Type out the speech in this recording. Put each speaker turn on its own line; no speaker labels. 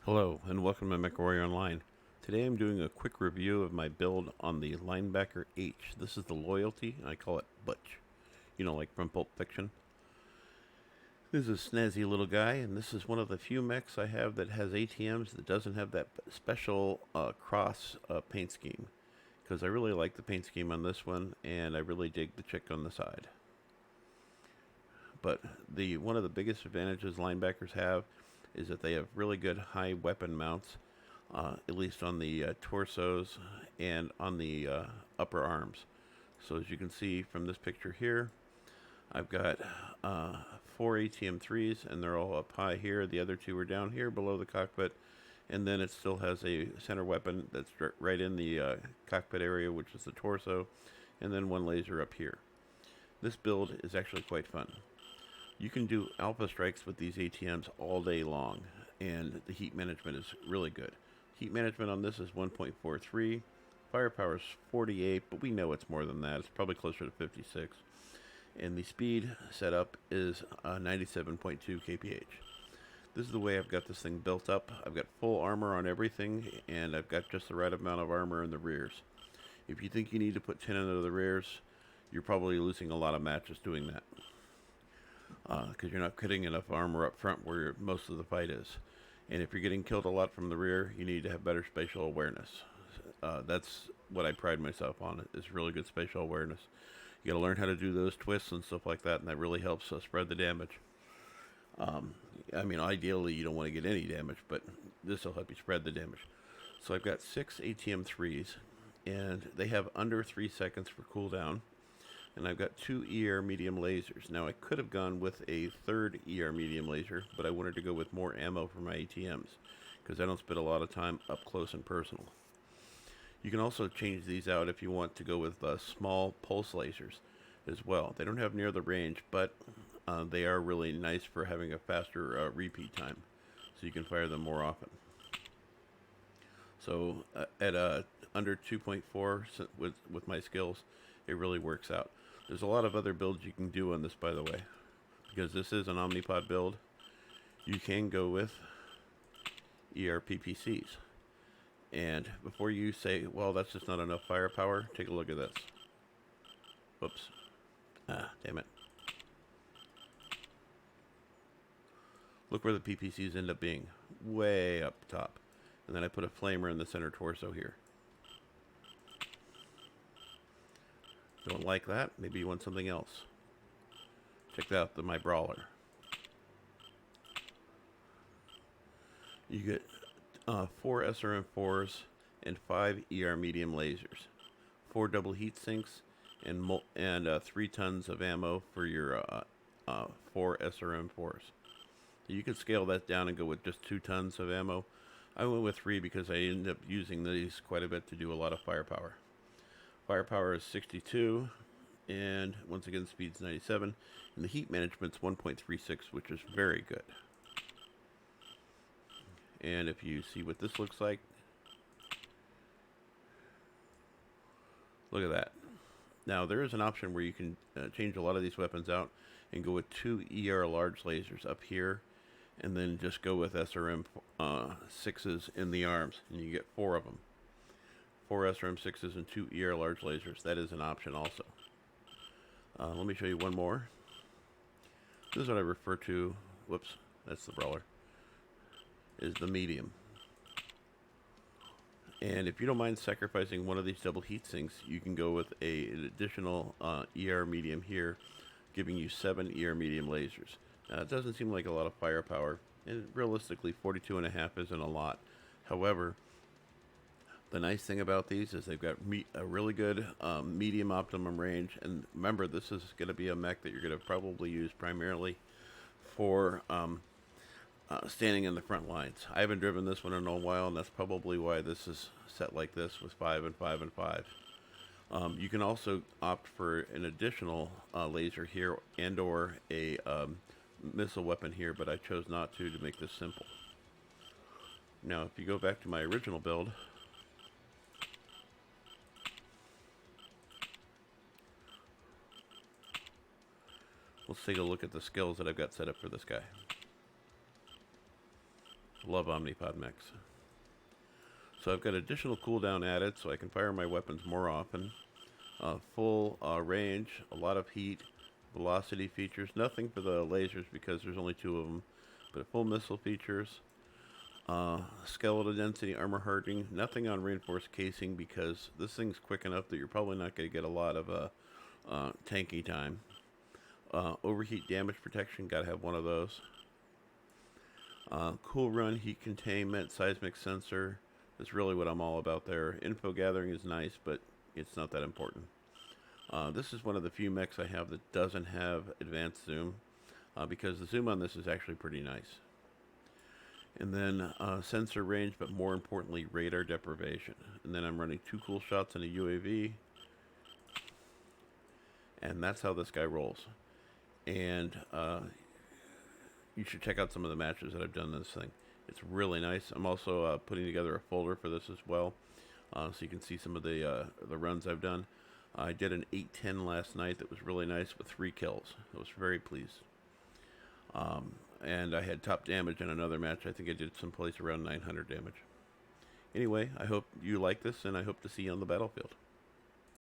Hello and welcome to Mechwarrior Online. Today I'm doing a quick review of my build on the Linebacker H. This is the Loyalty, and I call it Butch. You know, like from Pulp Fiction. This is a snazzy little guy, and this is one of the few mechs I have that has ATMs that doesn't have that special cross paint scheme. Because I really like the paint scheme on this one, and I really dig the chick on the side. But one of the biggest advantages linebackers have is that they have really good high weapon mounts, at least on the torsos and on the upper arms. So as you can see from this picture here, I've got 4 ATM-3s, and they're all up high here. The other 2 are down here below the cockpit, and then it still has a center weapon that's right in the cockpit area, which is the torso, and then 1 laser up here. This build is actually quite fun. You can do alpha strikes with these ATMs all day long, and the heat management is really good. Heat management on this is 1.43, firepower is 48, but we know it's more than that. It's probably closer to 56. And the speed setup is 97.2 kph. This is the way I've got this thing built up. I've got full armor on everything, and I've got just the right amount of armor in the rears. If you think you need to put 10 into the rears, you're probably losing a lot of matches doing that. Because you're not putting enough armor up front where most of the fight is. And if you're getting killed a lot from the rear, you need to have better spatial awareness. That's what I pride myself on, is really good spatial awareness. You gotta learn how to do those twists and stuff like that, and that really helps spread the damage. I mean, ideally you don't want to get any damage, but this will help you spread the damage. So I've got 6 ATM-3s, and they have under 3 seconds for cooldown. And I've got 2 ER medium lasers. Now I could have gone with a 3rd ER medium laser, but I wanted to go with more ammo for my ATMs, because I don't spend a lot of time up close and personal. You can also change these out if you want to go with small pulse lasers as well. They don't have near the range, but they are really nice for having a faster repeat time, so you can fire them more often. So at under 2.4 with my skills, it really works out. There's a lot of other builds you can do on this, by the way, because this is an Omnipod build. You can go with ERPPCs. And before you say, well, that's just not enough firepower, take a look at this. Whoops. Damn it. Look where the PPCs end up being. Way up top. And then I put a flamer in the center torso here. Don't like that? Maybe you want something else. Check out my brawler. You get 4 SRM4s and 5 ER medium lasers, 4 double heat sinks, and 3 tons of ammo for your 4 SRM4s. You could scale that down and go with just 2 tons of ammo. I went with 3 because I ended up using these quite a bit to do a lot of firepower. Firepower is 62, and once again speed's 97, and the heat management's 1.36, which is very good. And if you see what this looks like, look at that. Now there is an option where you can change a lot of these weapons out and go with 2 ER large lasers up here, and then just go with SRM 6s in the arms, and you get 4 of them. 4 SRM6s and 2 ER large lasers. That is an option also. Let me show you one more. This is what I refer to, whoops, that's the brawler, is the medium. And if you don't mind sacrificing one of these double heat sinks, you can go with an additional ER medium here, giving you 7 ER medium lasers. Now, it doesn't seem like a lot of firepower, and realistically 42.5 isn't a lot. However, the nice thing about these is they've got a really good medium optimum range, and remember, this is going to be a mech that you're going to probably use primarily for standing in the front lines. I haven't driven this one in a while, and that's probably why this is set like this with 5 and 5 and 5. You can also opt for an additional laser here and or a missile weapon here, but I chose not to make this simple. Now, if you go back to my original build, let's take a look at the skills that I've got set up for this guy. Love Omnipod mechs. So I've got additional cooldown added so I can fire my weapons more often. Full range, a lot of heat, velocity features, nothing for the lasers because there's only 2 of them, but full missile features, skeletal density, armor hardening, nothing on reinforced casing because this thing's quick enough that you're probably not going to get a lot of tanky time. Overheat damage protection, gotta have one of those. Cool run, heat containment, seismic sensor, that's really what I'm all about there. Info gathering is nice, but it's not that important. This is one of the few mechs I have that doesn't have advanced zoom, because the zoom on this is actually pretty nice. And then sensor range, but more importantly, radar deprivation. And then I'm running 2 cool shots in a UAV, and that's how this guy rolls. And you should check out some of the matches that I've done in this thing. It's really nice. I'm also putting together a folder for this as well, so you can see some of the runs I've done. I did an 8-10 last night that was really nice with 3 kills. I was very pleased. And I had top damage in another match. I think I did someplace around 900 damage. Anyway, I hope you like this, and I hope to see you on the battlefield.